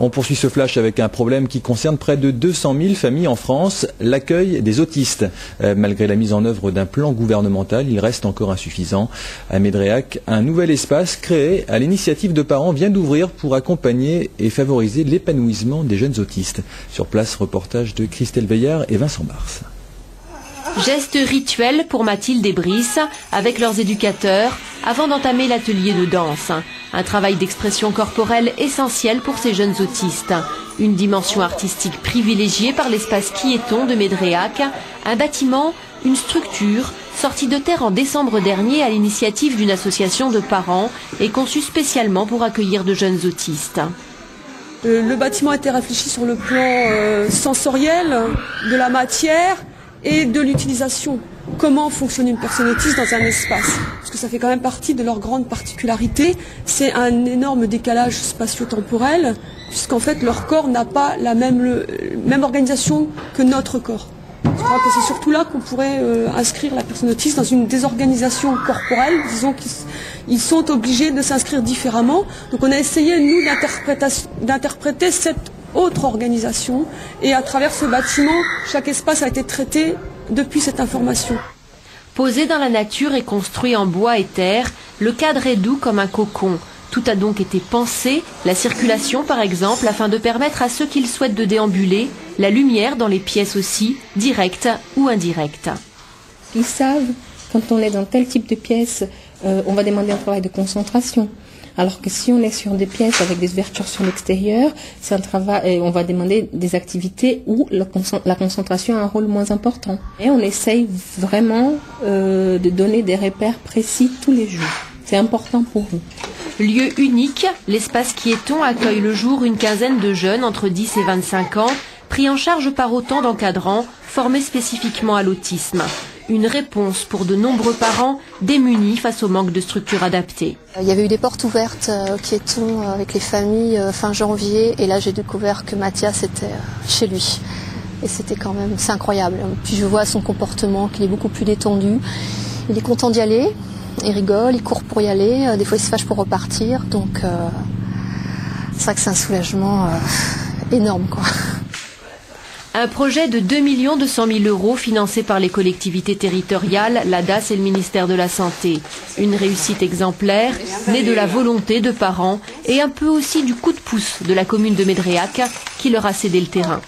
On poursuit ce flash avec un problème qui concerne près de 200 000 familles en France, l'accueil des autistes. Malgré la mise en œuvre d'un plan gouvernemental, il reste encore insuffisant. À Médréac, un nouvel espace créé à l'initiative de parents vient d'ouvrir pour accompagner et favoriser l'épanouissement des jeunes autistes. Sur place, reportage de Christelle Veillard et Vincent Mars. Gestes rituels pour Mathilde et Brice avec leurs éducateurs avant d'entamer l'atelier de danse. Un travail d'expression corporelle essentiel pour ces jeunes autistes. Une dimension artistique privilégiée par l'espace Quiéton de Médréac, un bâtiment, une structure, sortie de terre en décembre dernier à l'initiative d'une association de parents et conçue spécialement pour accueillir de jeunes autistes. Le bâtiment a été réfléchi sur le plan sensoriel, de la matière et de l'utilisation. Comment fonctionne une personne autiste dans un espace? Parce que ça fait quand même partie de leur grande particularité. C'est un énorme décalage spatio-temporel, puisqu'en fait leur corps n'a pas la même organisation que notre corps. Je crois que c'est surtout là qu'on pourrait inscrire la personne autiste dans une désorganisation corporelle. Disons qu'ils sont obligés de s'inscrire différemment. Donc on a essayé, nous, d'interpréter cette autre organisation. Et à travers ce bâtiment, chaque espace a été traité depuis cette information. Posé dans la nature et construit en bois et terre, le cadre est doux comme un cocon. Tout a donc été pensé, la circulation par exemple, afin de permettre à ceux qui le souhaitent de déambuler, la lumière dans les pièces aussi, directe ou indirecte. Ils savent, quand on est dans tel type de pièce, on va demander un travail de concentration. Alors que si on est sur des pièces avec des ouvertures sur l'extérieur, c'est un travail, on va demander des activités où la concentration a un rôle moins important. Et on essaye vraiment de donner des repères précis tous les jours. C'est important pour nous. Lieu unique, l'espace Quiéton accueille le jour une quinzaine de jeunes entre 10 et 25 ans, pris en charge par autant d'encadrants formés spécifiquement à l'autisme. Une réponse pour de nombreux parents démunis face au manque de structures adaptées. Il y avait eu des portes ouvertes au Quiéton avec les familles fin janvier et là j'ai découvert que Mathias était chez lui. Et c'était quand même, c'est incroyable. Puis je vois son comportement qu'il est beaucoup plus détendu. Il est content d'y aller, il rigole, il court pour y aller, des fois il se fâche pour repartir. Donc c'est vrai que c'est un soulagement énorme, quoi. Un projet de 2 200 000 € financé par les collectivités territoriales, la DAS et le ministère de la Santé. Une réussite exemplaire, née de la volonté de parents et un peu aussi du coup de pouce de la commune de Médréac qui leur a cédé le terrain.